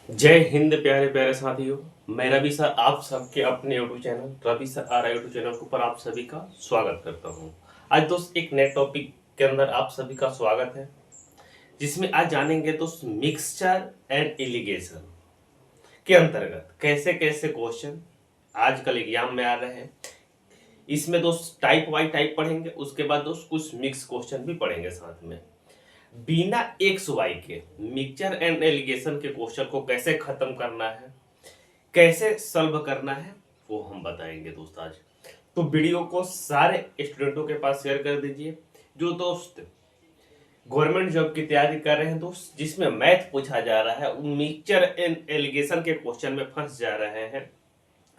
जय हिंद प्यारे प्यारे साथियों। मैं रवि सर आप सबके अपने YouTube channel Ravi sir R YouTube channel के ऊपर आप सभी का स्वागत करता हूं। आज दोस्त एक नए टॉपिक के अंदर आप सभी का स्वागत है, जिसमें आज जानेंगे दोस्त मिक्सचर एंड इलिगेशन के अंतर्गत कैसे कैसे क्वेश्चन आजकल एग्जाम में आ रहे हैं। इसमें दोस्त टाइप वाई टाइप पढ़ेंगे, उसके बाद दोस्त कुछ मिक्स क्वेश्चन भी पढ़ेंगे साथ में। बिना एक्स वाई के मिक्सचर एंड एलिगेशन के क्वेश्चन को कैसे खत्म करना है, कैसे सॉल्व करना है, वो हम बताएंगे दोस्त आज। तो वीडियो को सारे स्टूडेंटों के पास शेयर कर दीजिए जो दोस्त गवर्नमेंट जॉब की तैयारी कर रहे हैं दोस्त, जिसमें मैथ पूछा जा रहा है, मिक्सचर एंड एलिगेशन के क्वेश्चन में फंस जा रहे हैं,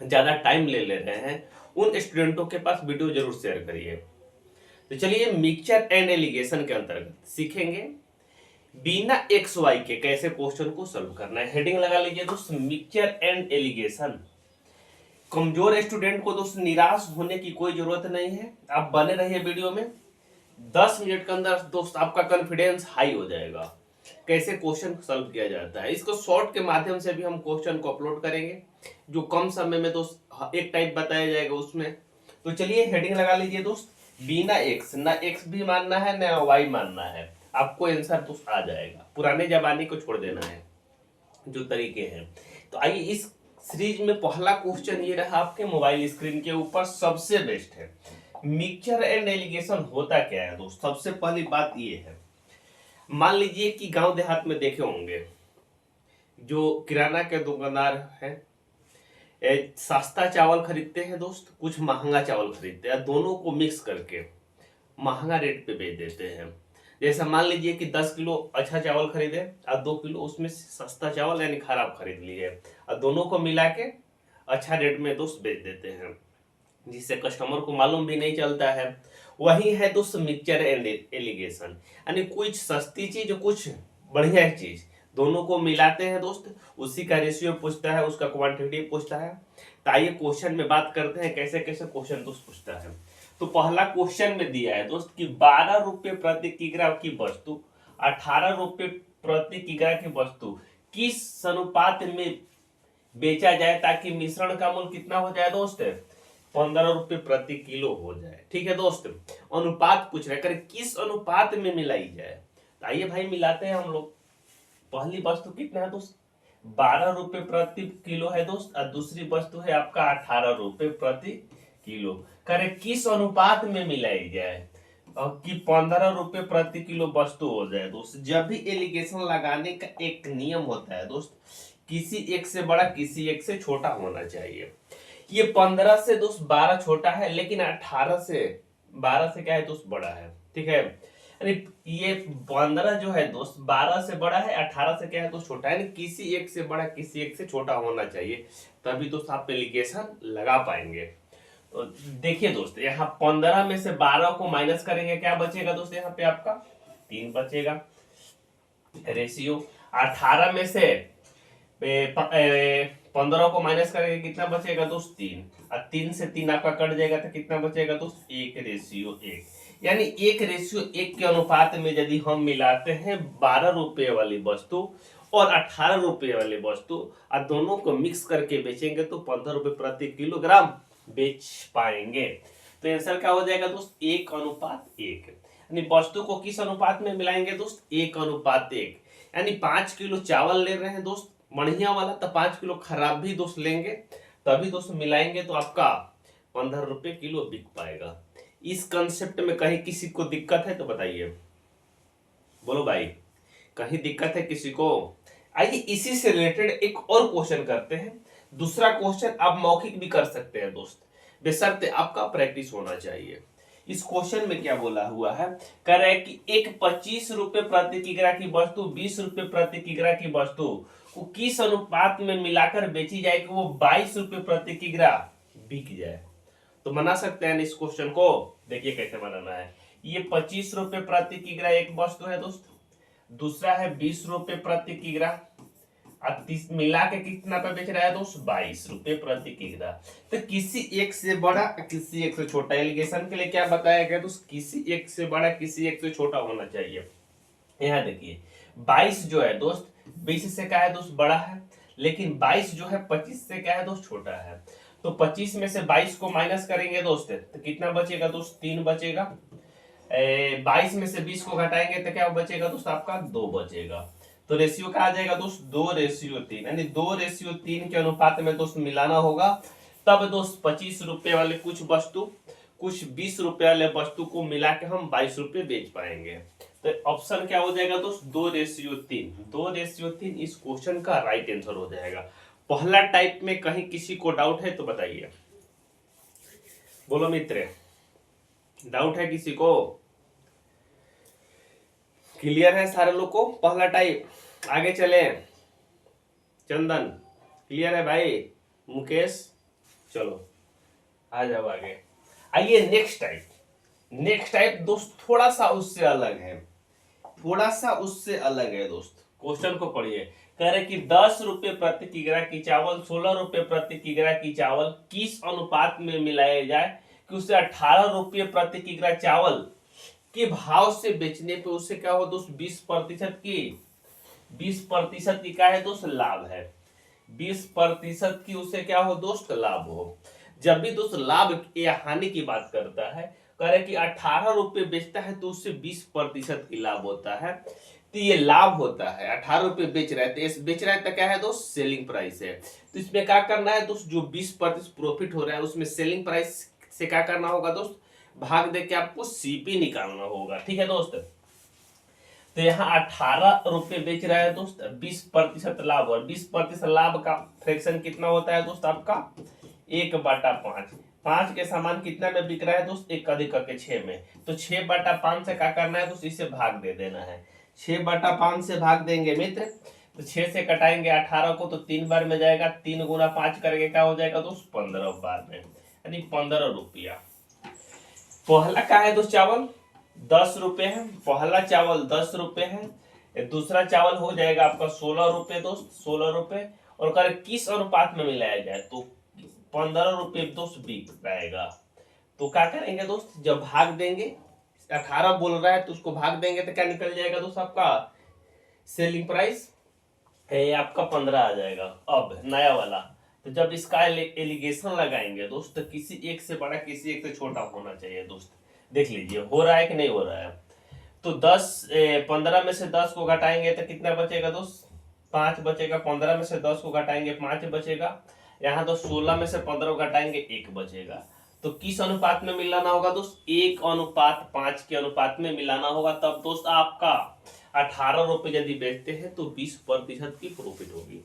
ज्यादा टाइम ले रहे हैं, उन स्टूडेंटों के पास वीडियो जरूर शेयर करिए। तो चलिए मिक्सचर एंड एलिगेशन के अंतर्गत सीखेंगे बिना एक्स वाई के कैसे क्वेश्चन को सॉल्व करना है। हेडिंग लगा लीजिए दोस्त, मिक्सचर एंड एलिगेशन। कमजोर स्टूडेंट को दोस्त निराश होने की कोई जरूरत नहीं है, आप बने रहिए वीडियो में। 10 मिनट के अंदर दोस्त आपका कॉन्फिडेंस हाई हो जाएगा। कैसे क्वेश्चन सॉल्व किया जाता है, इसको शॉर्ट के माध्यम से भी हम क्वेश्चन को अपलोड करेंगे, जो कम समय में दोस्त एक टाइप बताया जाएगा उसमें। तो चलिए हेडिंग लगा लीजिए दोस्त, बिना एक्स, ना एक्स भी मानना है ना वाई मानना है, आपको आंसर दोस्त आ जाएगा। पुराने जमाने को छोड़ देना है जो तरीके हैं। तो आइए इस सीरीज में पहला क्वेश्चन ये रहा आपके मोबाइल स्क्रीन के ऊपर, सबसे बेस्ट है। मिक्सचर एंड एलिगेशन होता क्या है दोस्त, सबसे पहली बात ये है। मान लीजिए कि गांव देहात में देखे होंगे जो किराना के दुकानदार हैं, सस्ता चावल खरीदते हैं दोस्त, कुछ महंगा चावल खरीदते हैं, दोनों को मिक्स करके महंगा रेट पे बेच देते हैं। जैसे मान लीजिए कि 10 किलो अच्छा चावल खरीदे और 2 किलो उसमें सस्ता चावल यानी खराब खरीद लिए, और दोनों को मिला के अच्छा रेट में दोस्त बेच देते हैं, जिससे कस्टमर को मालूम भी नहीं चलता है। वही है दोस्त मिक्सचर एंड एलिगेशन, यानी कुछ सस्ती चीज कुछ बढ़िया चीज दोनों को मिलाते हैं दोस्त, उसी का रेशियो पूछता है, उसका क्वांटिटी पूछता है। तो आइए क्वेश्चन में बात करते हैं कैसे कैसे क्वेश्चन दोस्त पूछता है। तो पहला क्वेश्चन में दिया है दोस्त कि 12 रुपये प्रति किग्रा की वस्तु 18 रुपये प्रति किग्रा की वस्तु किस अनुपात में बेचा जाए ताकि मिश्रण का मूल्य कितना हो जाए दोस्त, 15 रुपये प्रति किलो हो जाए। ठीक है दोस्त, अनुपात पूछ रहे कर किस अनुपात में मिलाई जाए। तो आइए भाई मिलाते हैं हम लोग। पहली वस्तु कितना है दोस्त, 12 रुपये प्रति किलो है दोस्त, और दूसरी वस्तु है आपका 18 रुपये प्रति किलो। करे किस अनुपात में मिलाई जाए और कि 15 रुपये प्रति किलो वस्तु हो जाए दोस्त। जब भी एलिगेशन लगाने का एक नियम होता है दोस्त, किसी एक से बड़ा किसी एक से छोटा होना चाहिए। ये 15 से दोस्त 12 छोटा है, लेकिन 18 से 12 से क्या है दोस्त बड़ा है। ठीक है, यानी ये 15 जो है दोस्त 12 से बड़ा है, 18 से क्या है दोस्त छोटा है, यानी किसी एक से बड़ा किसी एक से छोटा होना चाहिए, तभी दोस्त आप एलिगेशन लगा पाएंगे। तो देखिए दोस्त, यहाँ 15 में से 12 को माइनस करेंगे, क्या बचेगा दोस्त, यहाँ पे आपका 3 बचेगा रेशियो। 18 में से 15 को माइनस करेंगे, कितना बचेगा दोस्त 3, और 3 से 3 आपका कट जाएगा तो कितना बचेगा दोस्त 1:1। यानी 1:1 के अनुपात में यदि हम मिलाते हैं 12 रुपये वाली वस्तु और 18 रुपये वाली वस्तु और दोनों को मिक्स करके बेचेंगे तो 15 रुपये प्रति किलोग्राम बेच पाएंगे। तो आंसर क्या हो जाएगा दोस्त, 1:1। यानी वस्तु को किस अनुपात में मिलाएंगे दोस्त, 1:1। यानी 5 किलो चावल ले रहे हैं दोस्त बढ़िया वाला, तो 5 किलो खराब भी दोस्त लेंगे, तभी दोस्त मिलाएंगे तो आपका 15 रुपये किलो बिक पाएगा। इस कंसेप्ट में कहीं किसी को दिक्कत है तो बताइए, बोलो भाई, कहीं दिक्कत है किसी को। आइए इसी से रिलेटेड एक और क्वेश्चन करते हैं। दूसरा क्वेश्चन आप मौखिक भी कर सकते हैं दोस्त, बेशर्ते आपका प्रैक्टिस होना चाहिए। इस क्वेश्चन में क्या बोला हुआ है, कह रहा है कि एक 25 रुपये प्रति किग्रा की वस्तु 20 रुपये प्रति किग्रा की वस्तु को किस अनुपात में मिलाकर बेची जाए कि वो 22 रुपये प्रति किग्रा बिक जाए। तो बना सकते हैं इस क्वेश्चन को, देखिए कैसे बनाना है। ये 25 रुपये प्रति किग्रा एक वस्तु है दोस्त, दूसरा है 20 रुपये प्रति किग्रा, और मिला के कितना पे बेच रहा है दोस्त 22 रुपये प्रति किग्रा। तो किसी एक से बड़ा किसी एक से छोटा, एलिगेशन के लिए क्या बताया गया दोस्त, किसी एक से बड़ा किसी एक से छोटा होना चाहिए। यहाँ देखिए 22 जो है दोस्त 20 से क्या है दोस्त बड़ा है, लेकिन 22 जो है 25 से क्या है दोस्त छोटा है। तो 25 में से 22 को माइनस करेंगे दोस्त तो कितना बचेगा दोस्त 3 बचेगा। 22 में से 20 को घटाएंगे तो क्या बचेगा दोस्त आपका 2 बचेगा। तो रेशियो क्या आ जाएगा दोस्त 2:3, यानी 2:3 के अनुपात में दोस्त मिलाना होगा। तब दोस्त 25 रुपए वाले कुछ वस्तु कुछ 20 रुपए वाले वस्तु को मिला के हम 22 रुपए बेच पाएंगे। तो ऑप्शन क्या हो जाएगा दोस्त 2:3। 2:3 इस क्वेश्चन का राइट आंसर हो जाएगा। पहला टाइप में कहीं किसी को डाउट है तो बताइए, बोलो मित्र, डाउट है किसी को? क्लियर है सारे लोग को पहला टाइप? आगे चले, चंदन क्लियर है भाई, मुकेश चलो आ जाओ आगे। आइए नेक्स्ट टाइप। नेक्स्ट टाइप दोस्त थोड़ा सा उससे अलग है, थोड़ा सा उससे अलग है दोस्त। क्वेश्चन को पढ़िए, कह रहे कि 10 रुपए प्रति किग्रा की चावल 16 रुपए प्रति किग्रा की चावल किस अनुपात में मिलाया जाए कि उसे 18 रुपये प्रति किग्रा चावल के भाव से बेचने पे उससे क्या हो दोस्त 20% की क्या है दोस्त लाभ है। 20% की उसे क्या हो दोस्त लाभ हो। जब भी दोस्त लाभ या हानि की बात करता है, कह रहे कि 18 रुपये बेचता है तो उससे 20% की लाभ होता है। तो ये लाभ होता है, 18 रुपये बेच रहा है तो बेच रहा है तो क्या है दोस्त सेलिंग प्राइस है। तो इसमें क्या करना है दोस्त, जो 20% प्रॉफिट हो रहा है उसमें सेलिंग प्राइस से क्या करना होगा दोस्त, भाग दे के आपको सीपी निकालना होगा। ठीक है दोस्त। तो यहाँ 18 रुपये बेच रहा है दोस्त, 20% लाभ, और 20% लाभ का फ्रैक्शन कितना होता है दोस्त आपका 1/5। 5 के सामान कितना में बिक रहा है दोस्त 1 अधिक के 6 में। तो 6/5 से क्या करना है दोस्त, इसे भाग दे देना है। 6/5 से भाग देंगे मित्र, तो 6 से कटाएंगे 18 को तो 3 बार में जाएगा, 3 गुना 5 करके क्या हो जाएगा दोस्त 15 बार में, यानी 15 रुपया। पहला क्या है दोस्त चावल 10 रुपए है, पहला चावल 10 रुपए है, दूसरा चावल हो जाएगा आपका 16 रुपए दोस्त, 16 रुपए। और कर किस अनुपात में मिलाया जाए तो 15 रुपए दोस्त बिक जाएगा। तो क्या करेंगे दोस्त, जब भाग देंगे 18 बोल रहा है तो उसको भाग देंगे तो क्या निकल जाएगा दोस्त आपका सेलिंग प्राइस आपका 15 आ जाएगा। अब नया वाला, तो जब इसका एलिगेशन लगाएंगे दोस्त तो किसी एक से बड़ा किसी एक से छोटा होना चाहिए दोस्त। देख लीजिए हो रहा है कि नहीं हो रहा है। तो 15 में से 10 को घटाएंगे तो कितना बचेगा दोस्त 5 बचेगा। 15 में से 10 को घटाएंगे 5 बचेगा। यहाँ तो 16 में से 15 को घटाएंगे 1 बचेगा। तो किस अनुपात में मिलाना होगा दोस्त 1:5 के अनुपात में मिलाना होगा। तब दोस्त आपका 18 रुपए यदि बेचते हैं तो 20% की प्रॉफिट होगी।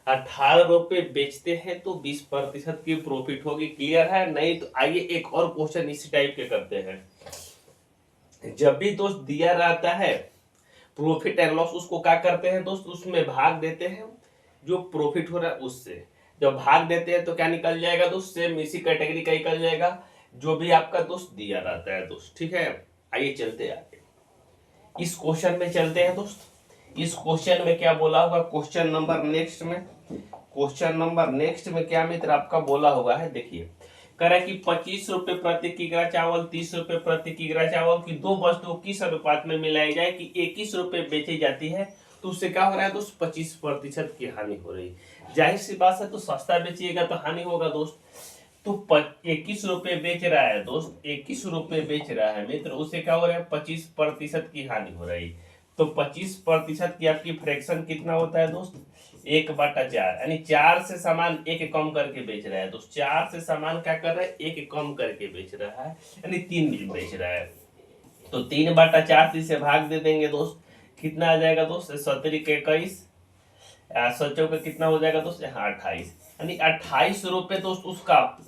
18 रुपए बेचते हैं तो 20% की प्रॉफिट होगी। क्लियर है? नहीं तो आइए एक और क्वेश्चन इसी टाइप के करते हैं। जब भी दोस्त दिया रहता है प्रॉफिट एंड लॉस, उसको क्या करते हैं दोस्त, उसमें भाग देते हैं जो प्रॉफिट हो रहा है उससे। जब भाग देते हैं तो क्या निकल जाएगा दोस्त, सेम इसी कैटेगरी का निकल जाएगा जो भी आपका दोस्त दिया रहता है दोस्त। ठीक है, आइए चलते हैं आगे, इस क्वेश्चन में चलते हैं दोस्त। इस क्वेश्चन में क्या बोला होगा, क्वेश्चन नंबर नेक्स्ट में क्या मित्र आपका बोला हुआ है, देखिए कह रहा है कि 25 रुपए प्रति किग्रा चावल 30 रुपए प्रति किग्रा चावल की दो वस्तुओं किस अनुपात में मिलाई जाए कि 21 रुपए बेची जाती है तो उससे क्या हो रहा है दोस्त 25% की हानि हो रही है। जाहिर सी बात है, तो सस्ता बेचिएगा तो हानि होगा दोस्त। तो 21 रुपए बेच रहा है दोस्त, 21 रुपए बेच रहा है मित्र, उससे क्या हो रहा है 25% की हानि हो रही। तो 25% की आपकी फ्रैक्शन कितना होता है दोस्त 1/4, यानी 4 से सामान 1 कम करके बेच रहा है दोस्त। 4 से सामान क्या कर रहा है 1 कम करके बेच रहा है, यानी 3 बेच रहा है। तो 3/4 से भाग दे देंगे दोस्त, कितना आ जाएगा दोस्त 70 के 21, सोचो का कितना हो जाएगा दोस्त यहाँ 28, यानी 28 रुपए दोस्त उसका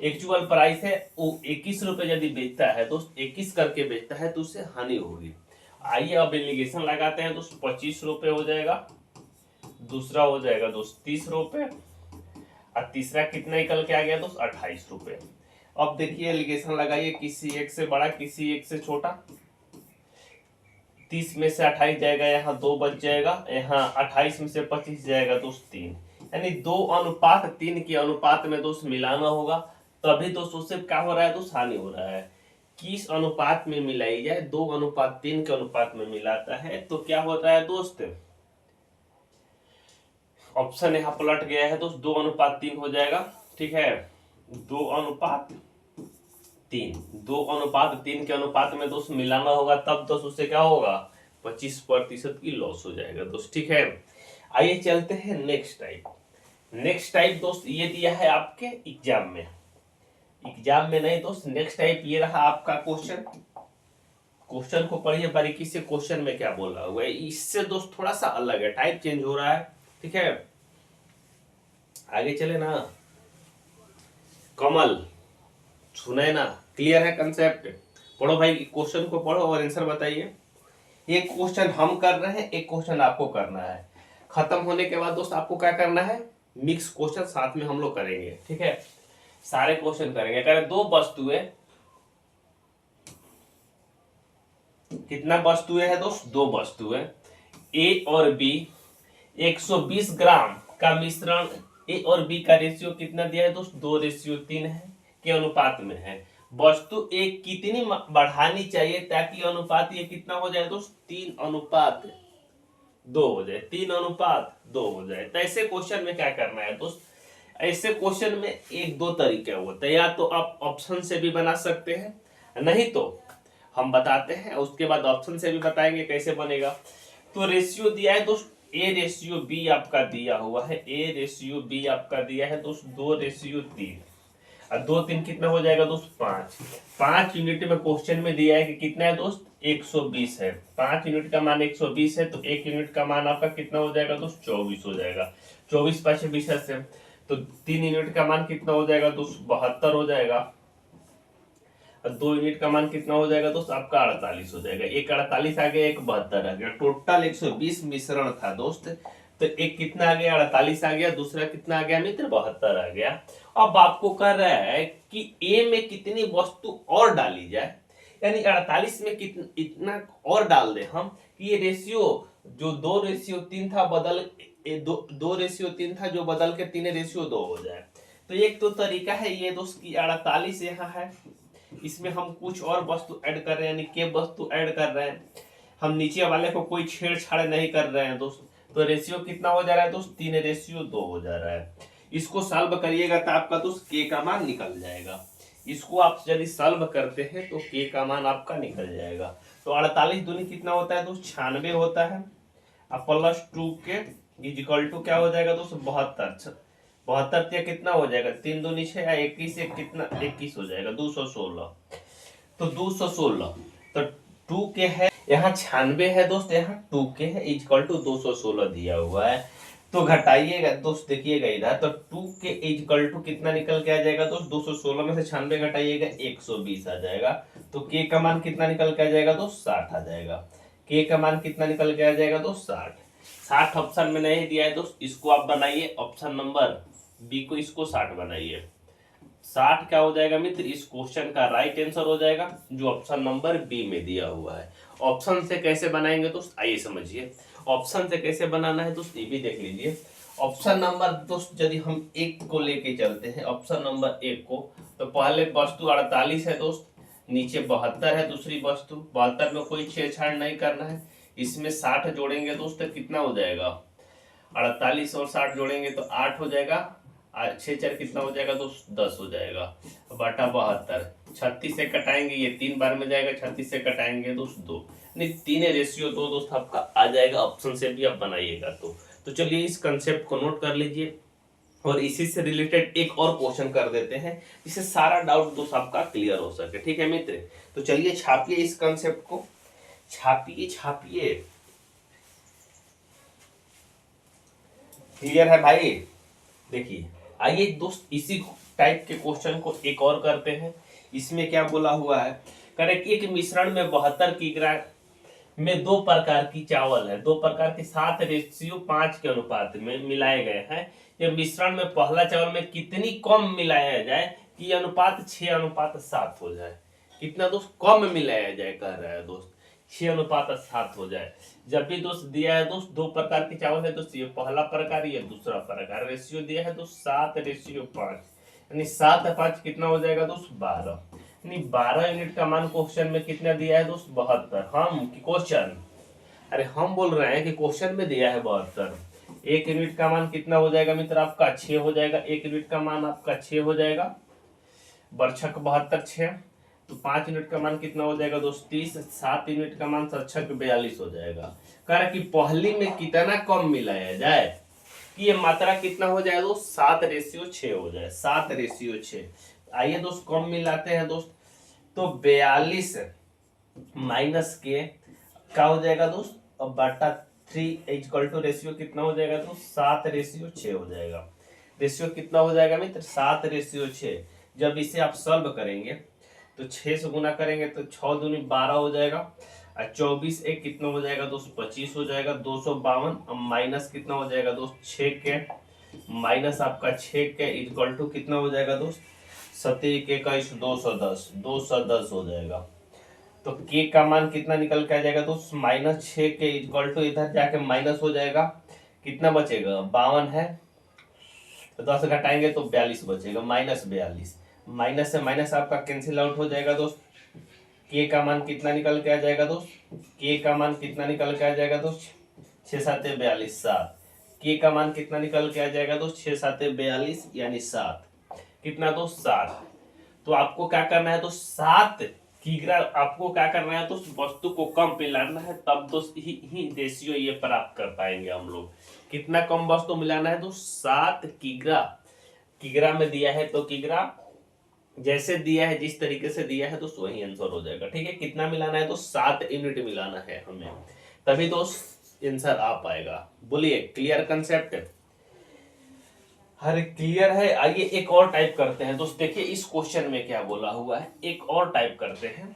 एक्चुअल प्राइस है। वो 21 रुपए यदि बेचता है दोस्त 21 करके बेचता है तो उससे हानि होगी। आइए अब एलिगेशन लगाते हैं दोस्त, 25 रुपए हो जाएगा, दूसरा हो जाएगा दोस्त 30 रुपए, और तीसरा कितना निकल के आ गया दोस्त 28 रुपए। अब देखिए एलिगेशन लगाइए, किसी एक से बड़ा किसी एक से छोटा। 30 में से 28 जाएगा, यहाँ 2 बच जाएगा, यहाँ 28 में से 25 जाएगा दोस्त 3, यानी 2:3 के अनुपात में दोस्त मिलाना होगा। तभी दोस्त उससे क्या हो रहा है दोस्त हानि हो रहा है। किस अनुपात में मिलाई जाए 2:3 के अनुपात में मिलाता है तो क्या होता है दोस्त ऑप्शन यहाँ पलट गया है दोस्त, 2:3 हो जाएगा। ठीक है, 2:3, 2:3 के अनुपात में दोस्त मिलाना होगा, तब दोस्त उससे क्या होगा, 25% की लॉस हो जाएगा दोस्त। ठीक है, आइए चलते हैं नेक्स्ट टाइप। नेक्स्ट टाइप दोस्त ये दिया है आपके एग्जाम में, एग्जाम में नहीं दोस्त, नेक्स्ट टाइप ये रहा आपका क्वेश्चन। क्वेश्चन को पढ़िए बारीकी से, क्वेश्चन में क्या बोला हुआ है, इससे दोस्त थोड़ा सा अलग है, टाइप चेंज हो रहा है। ठीक है, आगे चले ना। कमल, सुने ना, क्लियर है कंसेप्ट? पढ़ो भाई, क्वेश्चन को पढ़ो और आंसर बताइए। एक क्वेश्चन हम कर रहे हैं, एक क्वेश्चन आपको करना है। खत्म होने के बाद दोस्त आपको क्या करना है, मिक्स क्वेश्चन साथ में हम लोग करेंगे। ठीक है, सारे क्वेश्चन करेंगे। करें दो वस्तुएं, कितना वस्तुएं है दोस्त, दो वस्तुएं, ए और बी, 120 ग्राम का मिश्रण, ए और बी का रेशियो कितना दिया है दोस्त, 2:3 है के अनुपात में है। वस्तु एक कितनी बढ़ानी चाहिए ताकि अनुपात ये कितना हो जाए दोस्त, 3:2 हो जाए, 3:2 हो जाए। तो ऐसे क्वेश्चन में क्या करना है दोस्त, ऐसे क्वेश्चन में एक दो तरीके होते हैं, या तो आप ऑप्शन से भी बना सकते हैं, नहीं तो हम बताते हैं, उसके बाद ऑप्शन से भी बताएंगे कैसे बनेगा। तो रेशियो दिया है दोस्त, ए रेशियो बी आपका दिया हुआ है, ए रेशियो बी आपका दिया है दोस्त 2:3, और 2 3 कितना हो जाएगा दोस्त, 5। 5 यूनिट में क्वेश्चन में दिया है कि कितना है दोस्त, 120 है। 5 यूनिट का मान 120 है, तो 1 यूनिट का मान आपका कितना हो जाएगा दोस्त, 24 हो जाएगा। 24 5 20 से, तो 3 यूनिट का मान कितना हो जाएगा दोस्त, 72 हो जाएगा। 2 यूनिट का मान कितना हो जाएगा दोस्त, आपका 48 हो जाएगा। एक 48 आ गया, एक 72 आ गया, टोटल 120 मिश्रण था दोस्त। तो एक कितना आ गया, 48 आ गया, दूसरा कितना आ गया मित्र, 72 आ गया। अब आपको कह रहा है कि ए में कितनी वस्तु और डाली जाए, यानी 48 में कितना इतना और डाल दे हम कि ये रेशियो जो 2:3 था बदल 2:3 था जो बदल के 3:2 हो जाए। तो एक तो तरीका है ये दोस्त की 48 यहाँ है, इसमें हम कुछ और वस्तु ऐड कर रहे हैं, यानी के वस्तु ऐड कर रहे हैं, हम नीचे वाले को कोई छेड़छाड़ नहीं कर रहे हैं दोस्त। तो रेशियो कितना हो जा रहा है दोस्त, 3:2 हो जा रहा है। इसको सॉल्व करिएगा तो आपका दोस्त के का मान निकल जाएगा। इसको आप यदि सॉल्व करते हैं तो के का मान आपका निकल जाएगा। तो 48 दूनी कितना होता है दोस्त, 96 होता है, अब +2 के इक्वल टू क्या हो जाएगा दोस्त, 72। 72 कितना हो जाएगा, 3 दूनी 6 या 21 से कितना 21 हो जाएगा, 216। तो 216, तो 2 के है यहाँ 96 है दोस्त, यहाँ 2 के है इक्वल टू 216 दिया हुआ है। तो घटाइएगा दोस्त, देखिएगा इधर, तो 2 के इक्वल टू कितना निकल के आ जाएगा दोस्त, 216 में से 96 घटाइएगा 120 आ जाएगा। तो के का मान कितना निकल के आ जाएगा दोस्त, 60 आ जाएगा। के का मान कितना निकल के आ जाएगा दोस्त, 60। 60 ऑप्शन में नहीं दिया है दोस्त, इसको आप बनाइए ऑप्शन नंबर बी को, इसको 60 बनाइए। 60 क्या हो जाएगा मित्र, इस क्वेश्चन का राइट आंसर हो जाएगा जो ऑप्शन नंबर बी में दिया हुआ है। ऑप्शन से कैसे बनाएंगे दोस्त, आइए समझिए। ऑप्शन से कैसे बनाना है दोस्त, ये भी देख लीजिए। ऑप्शन नंबर दोस्त यदि हम एक को लेके चलते हैं, ऑप्शन नंबर एक को, तो पहले वस्तु 48 है दोस्त, नीचे 72 है दूसरी वस्तु, 72 में कोई छेड़छाड़ नहीं करना है। इसमें 60 जोड़ेंगे दोस्त तो कितना हो जाएगा, 48 और 60 जोड़ेंगे तो 8 हो जाएगा, 6 4 कितना हो जाएगा दोस्त, 10 हो जाएगा, बटा 72। 36 से कटाएंगे, ये 3 बार में जाएगा, 36 से कटाएंगे दोस्त 2, नहीं 3:2 दोस्त आपका आ जाएगा। ऑप्शन से भी आप बनाइएगा तो चलिए इस कंसेप्ट को नोट कर लीजिए, और इसी से रिलेटेड एक और क्वेश्चन कर देते हैं, जिससे सारा डाउट दोस्त आपका क्लियर हो सके। ठीक है मित्र, तो चलिए छापिए इस कंसेप्ट को, छापिए छापिए। क्लियर है भाई? देखिए आइए दोस्त इसी टाइप के क्वेश्चन को एक और करते हैं। इसमें क्या बोला हुआ है, करेक्ट, एक मिश्रण में 72 किग्रा में 2 प्रकार की चावल है, 2 प्रकार के 7:5 के अनुपात में मिलाए गए हैं। ये मिश्रण में पहला चावल में कितनी कम मिलाया जाए कि अनुपात 6:7 हो जाए। कितना दोस्त कम मिलाया जाए कह रहा है दोस्त, 6:7 हो जाए। जब भी दोस्त दिया है दोस्त 2 प्रकार के चावल है दोस्त, ये पहला प्रकार ये दूसरा प्रकार, रेशियो दिया है दोस्त 7:5, यानी 7 5 कितना हो जाएगा दोस्त 12, यानी 12 यूनिट का मान क्वेश्चन में कितना दिया है दोस्त 72। हम क्वेश्चन, अरे हम बोल रहे हैं कि क्वेश्चन में दिया है 72, एक यूनिट का मान कितना हो जाएगा मित्र आपका 6 हो जाएगा। एक यूनिट का मान आपका 6 हो जाएगा। बरछक 72 6, तो 5 यूनिट का मान कितना हो जाएगा दोस्त 30। 7 यूनिट का मान सरछक 42 हो जाएगा। कह रहा कि पहली में कितना कम मिलाया जाए कि ये मात्रा कितना हो जाए दोस्त 7:6 हो जाए। 7:6। आइए दोस्त कम मिलाते हैं दोस्त। तो 42 माइनस के क्या हो जाएगा दोस्त अब बटा 3 इक्वल टू रेशियो कितना हो जाएगा दोस्त 7:6 हो जाएगा। रेशियो कितना हो जाएगा मित्र 7:6। जब इसे आप सॉल्व करेंगे तो 6 से गुना करेंगे तो 6 दूनी 12 हो जाएगा और 24 एक कितना हो जाएगा दोस्त 25 हो जाएगा। 252 अब माइनस कितना हो जाएगा दोस्त 6 के माइनस आपका 6 के इक्वल टू कितना हो जाएगा दोस्त 7×1 = 210। 210 हो जाएगा। तो के का मान कितना निकल के आ जाएगा दोस्त -6 के इक्वल टू इधर जाके माइनस हो जाएगा। कितना बचेगा 52 है तो 10 घटाएंगे तो 42 बचेगा। -42 माइनस से माइनस आपका कैंसिल आउट हो जाएगा दोस्त। के का मान कितना निकल के आ जाएगा दोस्त के का मान कितना निकल के आ जाएगा दोस्त 6 7 42 7। के का मान कितना निकल के आ जाएगा दोस्त 6 7 42 यानी 7 कितना दोस्त 7। तो आपको क्या करना है दोस्त 7 किग्रा आपको क्या करना है दोस्त वस्तु को कम मिलाना है तब दोस्त ही रेशियो ये प्राप्त कर पाएंगे हम लोग। कितना कम वस्तु मिलाना है दोस्त 7 किग्रा। किग्रा में दिया है तो किग्रा जैसे दिया है जिस तरीके से दिया है दोस्त वही आंसर हो जाएगा। ठीक है कितना मिलाना है तो 7 यूनिट मिलाना है हमें तभी दोस्त आंसर आ पाएगा। बोलिए क्लियर कंसेप्ट हर क्लियर है। आइए एक और टाइप करते हैं दोस्त। देखिए इस क्वेश्चन में क्या बोला हुआ है एक और टाइप करते हैं।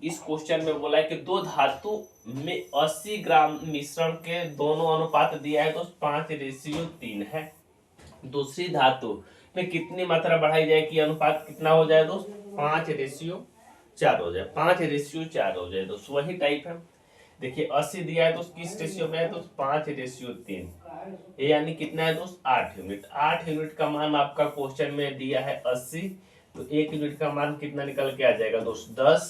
इस क्वेश्चन में बोला है कि दो धातु में 80 ग्राम मिश्रण के दोनों अनुपात दिया है दोस्त 5:3 है। दूसरी धातु में कितनी मात्रा बढ़ाई जाए कि अनुपात कितना हो जाए दोस्त 5:4 हो जाए। 5:4 हो जाए दोस्त वही टाइप है। देखिए 80 दिया है दोस्त किस रेशियो में है दोस्त 5:3। ये यानी कितना है दोस्त 8 यूनिट। 8 यूनिट का मान आपका क्वेश्चन में दिया है 80 तो 1 यूनिट का मान कितना निकल के आ जाएगा दोस्त 10।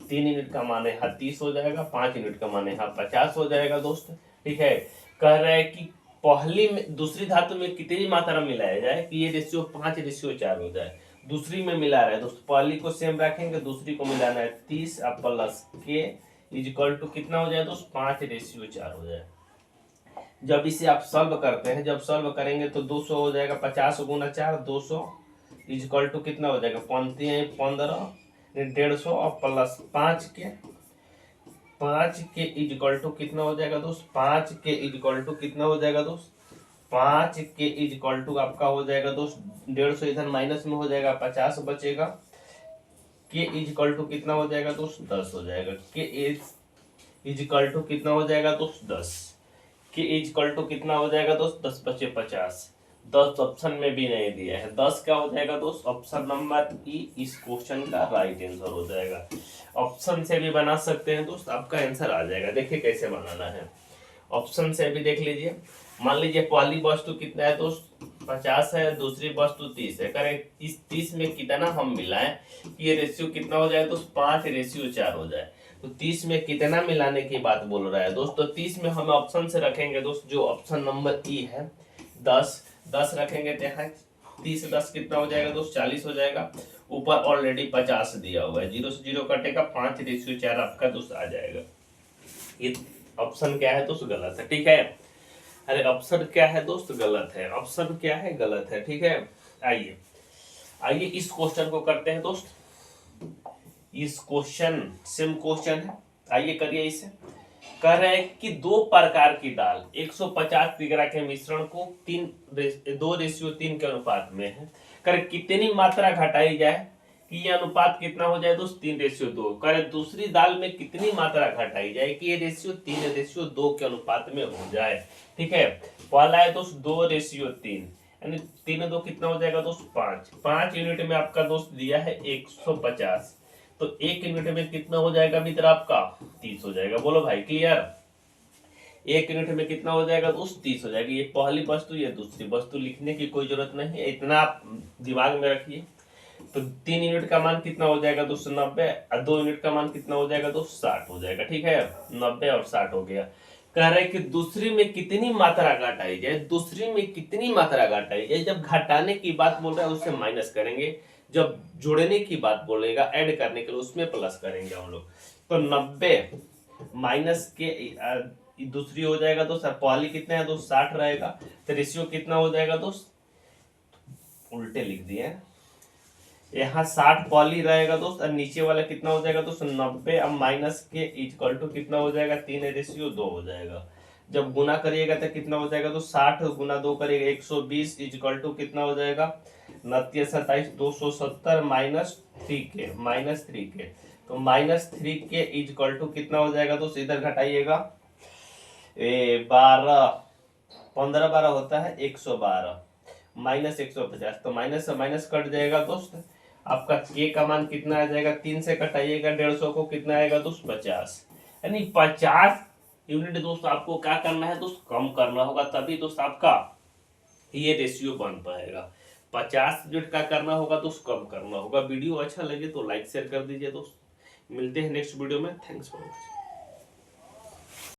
3 यूनिट का मान यहाँ 30 हो जाएगा। 5 यूनिट का मान यहाँ 50 हो जाएगा दोस्त। ठीक है कह रहा है कि पहली में दूसरी धातु में कितनी मात्रा मिलाया जाए कि ये रेशियो 5:4 हो जाए। दूसरी में मिला रहा है दोस्त पहली को सेम रखेंगे दूसरी को मिलाना है 30 प्लस के इक्वल टू कितना हो जाए दोस्त 5:4 हो जाए। जब इसे आप सॉल्व करते हैं जब सॉल्व करेंगे तो 200 हो जाएगा। 50 गुना 4 200 इक्वल टू कितना हो जाएगा 15 150 और प्लस 5 के इक्वल टू कितना हो जाएगा दोस्त 5 के इक्वल टू कितना हो जाएगा दोस्त 5 के इक्वल टू आपका हो जाएगा दोस्त 150 इधर माइनस में हो जाएगा 50 बचेगा। के इक्वल टू कितना हो जाएगा दोस्त 10 हो जाएगा। के इक्वल टू कितना हो जाएगा दोस्त 10। के इक्वल टू कितना हो जाएगा दोस्त 10 बचे 50। 10 ऑप्शन में भी नहीं दिया है 10 क्या हो जाएगा दोस्त ऑप्शन नंबर ई इस क्वेश्चन का राइट आंसर हो जाएगा। ऑप्शन से भी बना सकते हैं दोस्त आपका आंसर आ जाएगा। देखिए कैसे बनाना है ऑप्शन से भी देख लीजिए। मान लीजिए पहली वस्तु कितना है दोस्त 50 है दूसरी वस्तु 30 है। करें इस 30 में कितना हम मिलाएं कि ये रेशियो कितना हो जाए दोस्त 5:4 हो जाए। तो 30 में कितना मिलाने की बात बोल रहा है दोस्त। तो 30 में हम ऑप्शन से रखेंगे दोस्त जो ऑप्शन नंबर ई है 10 रखेंगे तो यहाँ 30 10 कितना हो जाएगा दोस्त 40 हो जाएगा। ऊपर ऑलरेडी 50 दिया हुआ है 0 से 0 कटेगा 5:4 आपका दोस्त आ जाएगा। ये ऑप्शन क्या है दोस्त गलत है। ठीक है अरे ऑप्शन क्या है दोस्त गलत है। ऑप्शन क्या है गलत है। ठीक है आइए इस क्वेश्चन को करते हैं दोस्त। इस क्वेश्चन सेम क्वेश्चन है आइए करिए इसे। कह रहे हैं कि 2 प्रकार की दाल 150 किग्रा के मिश्रण को 2:3 के अनुपात में है। करे कितनी मात्रा घटाई जाए कि ये अनुपात कितना हो जाए दोस्त 3:2। करे दूसरी दाल में कितनी मात्रा घटाई जाए कि ये रेशियो 3:2 के अनुपात में हो जाए। ठीक है पहला है दोस्त 2:3 यानी 3 2 कितना हो जाएगा दोस्त 5 यूनिट में आपका दोस्त दिया है 150 तो 1 यूनिट में कितना हो जाएगा मित्र आपका 30 हो जाएगा। बोलो भाई क्लियर 1 यूनिट में कितना हो जाएगा दोस्त 30 हो जाएगा। ये पहली वस्तु ये दूसरी वस्तु लिखने की कोई जरूरत नहीं है इतना आप दिमाग में रखिए। तो 3 यूनिट का मान कितना हो जाएगा दोस्त 90 और 2 यूनिट का मान कितना हो जाएगा दोस्त 60 हो जाएगा। ठीक है 90 और 60 हो गया। कह रहे हैं कि दूसरी में कितनी मात्रा घटाई जाए, दूसरी में कितनी मात्रा घटाई जाए। जब घटाने की बात बोल रहे हैं उससे माइनस करेंगे, जब जोड़ने की बात बोलेगा ऐड करने के लिए उसमें प्लस करेंगे हम लोग। तो 90 माइनस के दूसरी हो जाएगा दोस्त, पहली कितना है दोस्त 60 रहेगा, तो रेशियो कितना हो जाएगा दोस्त, उल्टे लिख दिए, यहाँ 60 पॉली रहेगा दोस्त और नीचे वाला कितना हो जाएगा दोस्त 90। अब माइनस के इक्वल टू कितना हो जाएगा 3 रेशियो 2 हो जाएगा। जब गुना करिएगा तो कितना हो जाएगा तो 60 गुना 2 करिएगा 120 इक्वल टू कितना हो जाएगा 29 27 270 -3 के तो -3 के इक्वल टू कितना हो जाएगा दोस्त, इधर घटाइएगा 12 15 12 होता है 112 -150, तो माइनस से माइनस कट जाएगा दोस्त। आपका के का मान कितना आ जाएगा, 3 से कटाइएगा 150 को कितना आएगा दोस्त 50, यानी 50 यूनिट दोस्त आपको क्या करना है दोस्त, कम करना होगा, तभी दोस्त आपका ये रेशियो बन पाएगा। 50 यूनिट का करना होगा दोस्त, कम करना होगा। वीडियो अच्छा लगे तो लाइक शेयर कर दीजिए दोस्त। मिलते हैं नेक्स्ट वीडियो में। Thanks for watching.